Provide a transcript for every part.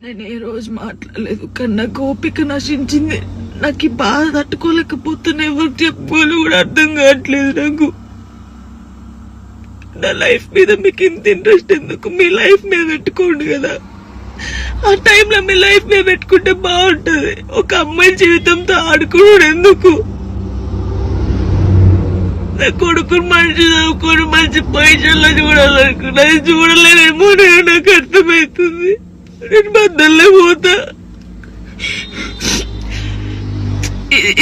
నేను ఏ రోజు మాట్లాడలేదు, కానీ నాకు ఓపిక నశించింది. నాకు ఈ బాధ తట్టుకోలేకపోతున్నా, ఎవరు చెప్పుకోవాలి కూడా అర్థం కావట్లేదు నాకు. నా లైఫ్ మీద మీకు ఇంత ఇంట్రెస్ట్ ఎందుకు? మీ లైఫ్ మీద పెట్టుకోండి కదా. ఆ టైంలో మీ లైఫ్ మీద పెట్టుకుంటే బాగుంటది. ఒక అమ్మాయి జీవితంతో ఆడుకోవడం ఎందుకు? నా కొడుకుని మంచి చదువుకొని మంచి పొజిషన్లో చూడాలనుకున్నా, అది చూడలేనేమో నాకు అర్థమవుతుంది. నేను బద్దల్లే పోతా.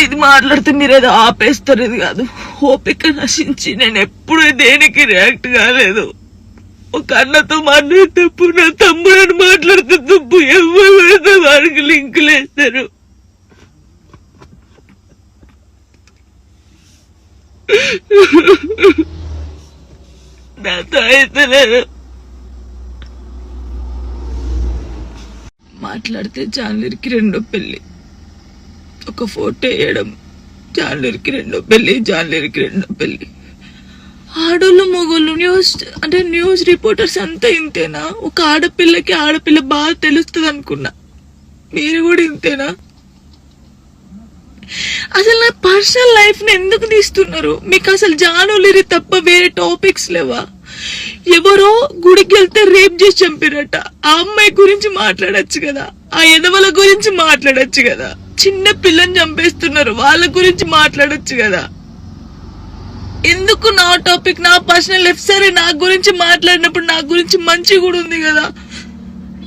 ఇది మాట్లాడితే మీరేదో ఆపేస్తారు, ఇది కాదు. ఓపిక నశించి నేను ఎప్పుడు దేనికి రియాక్ట్ కాలేదు. ఒక అన్నతో మాట్లాడే తప్పు, నా తమ్ముడని మాట్లాడితే తప్పు. ఎవరు వారికి లింకులు వేస్తారు. నాతో అయితే లేదు. మాట్లాడితే జాన్లూరికి రెండో పెళ్లి, ఒక ఫోటో వేయడం, జాన్లూరికి రెండో పెళ్లి, జాన్లూరికి రెండో పెళ్లి. ఆడోళ్ళు మొగోళ్ళు న్యూస్ రిపోర్టర్స్ అంతా ఇంతేనా? ఒక ఆడపిల్ల బాగా తెలుస్తుంది అనుకున్నా, మీరు కూడా ఇంతేనా? అసలు నా పర్సనల్ లైఫ్ ని ఎందుకు తీస్తున్నారు? మీకు అసలు జానులిరి తప్ప వేరే టాపిక్స్ లేవా? ఎవరో గుడికి వెళ్తే రేప్ చేసి చంపారట, ఆ అమ్మాయి గురించి మాట్లాడచ్చు కదా, ఆ ఎదవల గురించి మాట్లాడచ్చు కదా. చిన్న పిల్లని చంపేస్తున్నారు, వాళ్ళ గురించి మాట్లాడచ్చు కదా. ఎందుకు నా టాపిక్, నా పర్సనల్ లైఫ్? సరే, నా గురించి మాట్లాడినప్పుడు నా గురించి మంచి కూడా ఉంది కదా.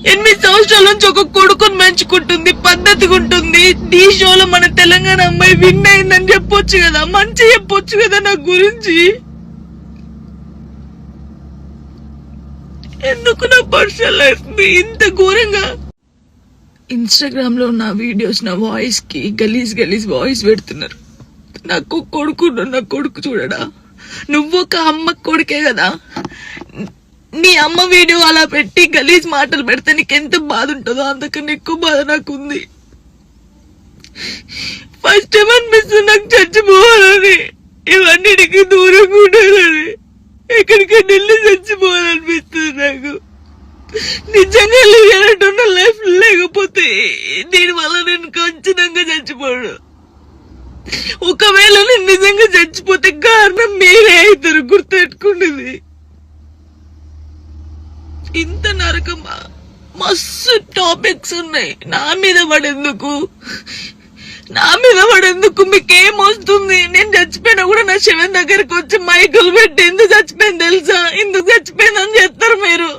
8 సంవత్సరాల నుంచి ఒక కొడుకుని పెంచుకుంటుంది, పద్ధతిగా ఉంటుంది. ఈ షోలో మన తెలంగాణ అమ్మాయి విన్ అయిందని చెప్పొచ్చు కదా, మంచి చెప్పొచ్చు కదా నా గురించి. ఎందుకు నా పర్సనల్ లైఫ్ ఇంత ఘోరంగా? ఇన్స్టాగ్రామ్ లో నా వీడియోస్, నా వాయిస్ కి గలీజ్ వాయిస్ పెడుతున్నారు. నాకు నా కొడుకు చూడడా? నువ్వు ఒక అమ్మ కొడుకే కదా. నీ అమ్మ వీడియో అలా పెట్టి గలీజ్ మాటలు పెడితే నీకు ఎంత బాధ ఉంటుందో అంతకన్నా ఎక్కువ బాధ నాకుంది. ఫస్ట్ టైం అనిపిస్తుంది నాకు చచ్చిపోవాలని, ఇవన్నిటికీ దూరంగా ఉండాలని, ఎక్కడికైనా వెళ్ళి చచ్చిపోవాలనిపిస్తుంది నాకు. నిజంగా లేనట్టున్న లైఫ్ లేకపోతే దీనివల్ల నేను ఖచ్చితంగా చచ్చిపోను. ఒకవేళ నేను నిజంగా చచ్చిపోతే కారణం మీరే అవుతారు, గుర్తుపెట్టుకునేది. ఇంత నరకమా? మస్తు టాపిక్స్ ఉన్నాయి. నా మీద పడేందుకు మీకేమొస్తుంది? నేను చచ్చిపోయినా కూడా నా శవం దగ్గరకు వచ్చి మైకులు పెట్టి ఎందుకు చచ్చిపోయింది తెలుసా, ఎందుకు చచ్చిపోయిందని చెప్తారు మీరు.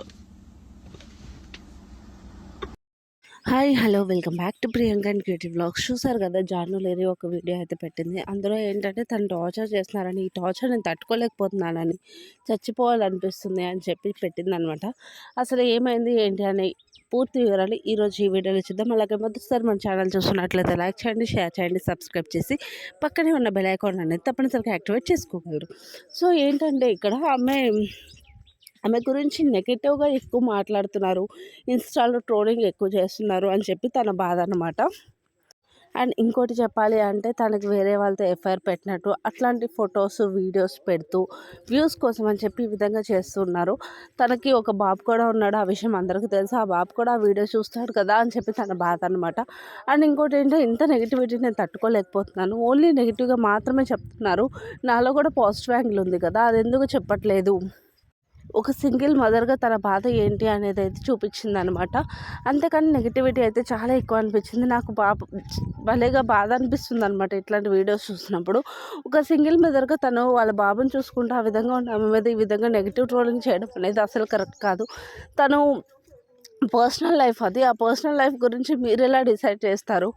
Hi hello welcome back to Priyanka and creative vlogs. చూసారు కదా, జానులేరి ఒక వీడియో అయితే పెట్టింది. అందులో ఏంటంటే తను టార్చర్ చేస్తున్నారని, ఈ టార్చర్ నేను తట్టుకోలేకపోతున్నానని, చచ్చిపోవాలనిపిస్తుంది అని చెప్పి పెట్టింది అనమాట. అసలు ఏమైంది ఏంటి అని పూర్తి వివరాలు ఈరోజు ఈ వీడియోలో చూద్దాం. అలాగే మొదటిసారి మన ఛానల్ చూస్తున్నట్లయితే లైక్ చేయండి, షేర్ చేయండి, సబ్స్క్రైబ్ చేసి పక్కనే ఉన్న బెల్ ఐకాన్ అనేది తప్పనిసరిగా యాక్టివేట్ చేసుకోగలరు. సో ఏంటంటే ఇక్కడ ఆమె గురించి నెగిటివ్గా ఎక్కువ మాట్లాడుతున్నారు, ఇన్స్టాలో ట్రోలింగ్ ఎక్కువ చేస్తున్నారు అని చెప్పి తన బాధ అనమాట. అండ్ ఇంకోటి చెప్పాలి అంటే తనకి వేరే వాళ్ళతో ఎఫ్ఐఆర్ పెట్టినట్టు అట్లాంటి ఫొటోస్ వీడియోస్ పెడుతూ వ్యూస్ కోసం అని చెప్పి ఈ విధంగా చేస్తున్నారు. తనకి ఒక బాబు కూడా ఉన్నాడు, ఆ విషయం అందరికీ తెలుసు. ఆ బాబు కూడా ఆ వీడియో చూస్తాడు కదా అని చెప్పి తన బాధ అనమాట. అండ్ ఇంకోటి ఏంటంటే ఇంత నెగిటివిటీ నేను తట్టుకోలేకపోతున్నాను, ఓన్లీ నెగిటివ్గా మాత్రమే చెప్తున్నారు, నాలో కూడా పాజిటివ్ యాంగిల్ ఉంది కదా, అది ఎందుకు చెప్పట్లేదు, ఒక సింగిల్ మదర్గా తన బాధ ఏంటి అనేది అయితే చూపించింది అనమాట. అంతేకాని నెగిటివిటీ అయితే చాలా ఎక్కువ అనిపించింది నాకు. భలేగా బాధ అనిపిస్తుంది అనమాట ఇట్లాంటి వీడియోస్ చూసినప్పుడు. ఒక సింగిల్ మదర్గా తను వాళ్ళ బాబుని చూసుకుంటూ ఆ విధంగా ఆమె మీద ఈ విధంగా నెగిటివ్ ట్రోలింగ్ చేయడం అనేది అసలు కరెక్ట్ కాదు. తను పర్సనల్ లైఫ్ అది, ఆ పర్సనల్ లైఫ్ గురించి మీరు ఎలా డిసైడ్ చేస్తారు?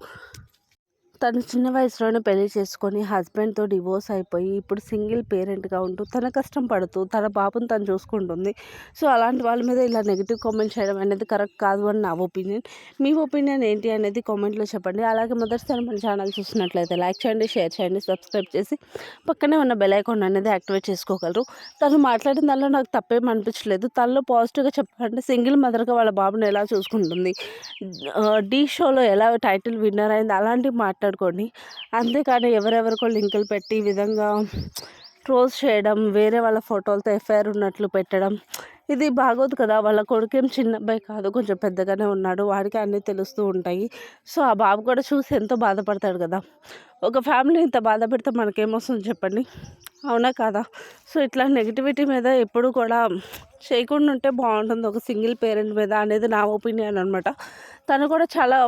తను చిన్న వయసులోనే పెళ్లి చేసుకొని హస్బెండ్తో డివోర్స్ అయిపోయి ఇప్పుడు సింగిల్ పేరెంట్గా ఉంటూ తన కష్టం పడుతూ తన బాబుని తను చూసుకుంటుంది. సో అలాంటి వాళ్ళ మీద ఇలా నెగిటివ్ కామెంట్ చేయడం అనేది కరెక్ట్ కాదు అని నా ఒపీనియన్. మీ ఒపీనియన్ ఏంటి అనేది కామెంట్లో చెప్పండి. అలాగే మొదటిసారి మన ఛానల్ చూసినట్లయితే లైక్ చేయండి, షేర్ చేయండి, సబ్స్క్రైబ్ చేసి పక్కనే ఉన్న బెల్ ఐకాన్ అనేది యాక్టివేట్ చేసుకోగలరు. తను మాట్లాడిన దానిలో నాకు తప్పేం అనిపించలేదు. తనలో పాజిటివ్గా చెప్పాలంటే సింగిల్ మదర్గా వాళ్ళ బాబుని ఎలా చూసుకుంటుంది, డీ షోలో ఎలా టైటిల్ విన్నర్ అయింది, అలాంటివి మాట్లాడుకోండి. అంతేకాని ఎవరెవరికో లింకులు పెట్టి ఈ విధంగా ట్రోల్స్ చేయడం, వేరే వాళ్ళ ఫోటోలతో ఎఫ్ఐఆర్ ఉన్నట్లు పెట్టడం, ఇది బాగోదు కదా. వాళ్ళ కొడుకేం చిన్న అబ్బాయి కాదు, కొంచెం పెద్దగానే ఉన్నాడు, వాడికి అన్నీ తెలుస్తూ ఉంటాయి. సో ఆ బాబు కూడా చూసి ఎంతో బాధపడతాడు కదా. ఒక ఫ్యామిలీ ఇంత బాధ పెడితే మనకేమొస్తుంది చెప్పండి, అవునా కాదా? సో ఇట్లా నెగిటివిటీ మీద ఎప్పుడు కూడా చేయకుండా ఉంటే బాగుంటుంది, ఒక సింగిల్ పేరెంట్ మీద అనేది నా ఒపీనియన్ అనమాట. తను కూడా చాలా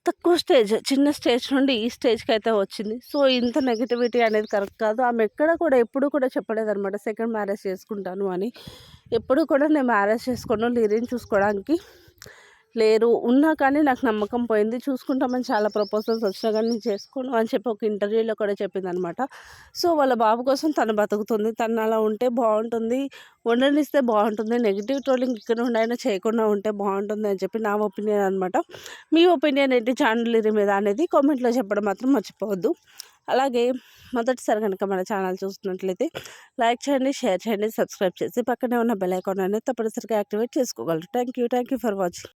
తక్కువ స్టేజ్, చిన్న స్టేజ్ నుండి ఈ స్టేజ్కి అయితే వచ్చింది. సో ఇంత నెగిటివిటీ అనేది కరెక్ట్ కాదు. ఆమె ఎక్కడ కూడా ఎప్పుడు కూడా చెప్పలేదన్నమాట సెకండ్ మ్యారేజ్ చేసుకుంటాను అని. ఎప్పుడు కూడా నేను మ్యారేజ్ చేసుకోను, లిరిని చూసుకోవడానికి లేరు ఉన్నా కానీ నాకు నమ్మకం పోయింది. చూసుకుంటామని చాలా ప్రపోజల్స్ వచ్చినా కానీ నేను చేసుకోను అని చెప్పి ఒక ఇంటర్వ్యూలో కూడా చెప్పిందనమాట. సో వాళ్ళ బాబు కోసం తను బతుకుతుంది, తను అలా ఉంటే బాగుంటుంది, ఉండనిస్తే బాగుంటుంది. నెగిటివ్ ట్రోలింగ్ ఇక్కడ నుండి అయినా చేయకుండా ఉంటే బాగుంటుంది అని చెప్పి నా ఒపీనియన్ అనమాట. మీ ఒపీనియన్ ఏంటి ఛానల్ మీద అనేది కామెంట్లో చెప్పడం మాత్రం మర్చిపోవద్దు. అలాగే మొదటిసారి కనుక మన ఛానల్ చూస్తున్నట్లయితే లైక్ చేయండి, షేర్ చేయండి, సబ్స్క్రైబ్ చేసి పక్కనే ఉన్న బెల్ ఐకాన్ అనేది తప్పనిసరిగా యాక్టివేట్ చేసుకోగలరు. Thank you for watching.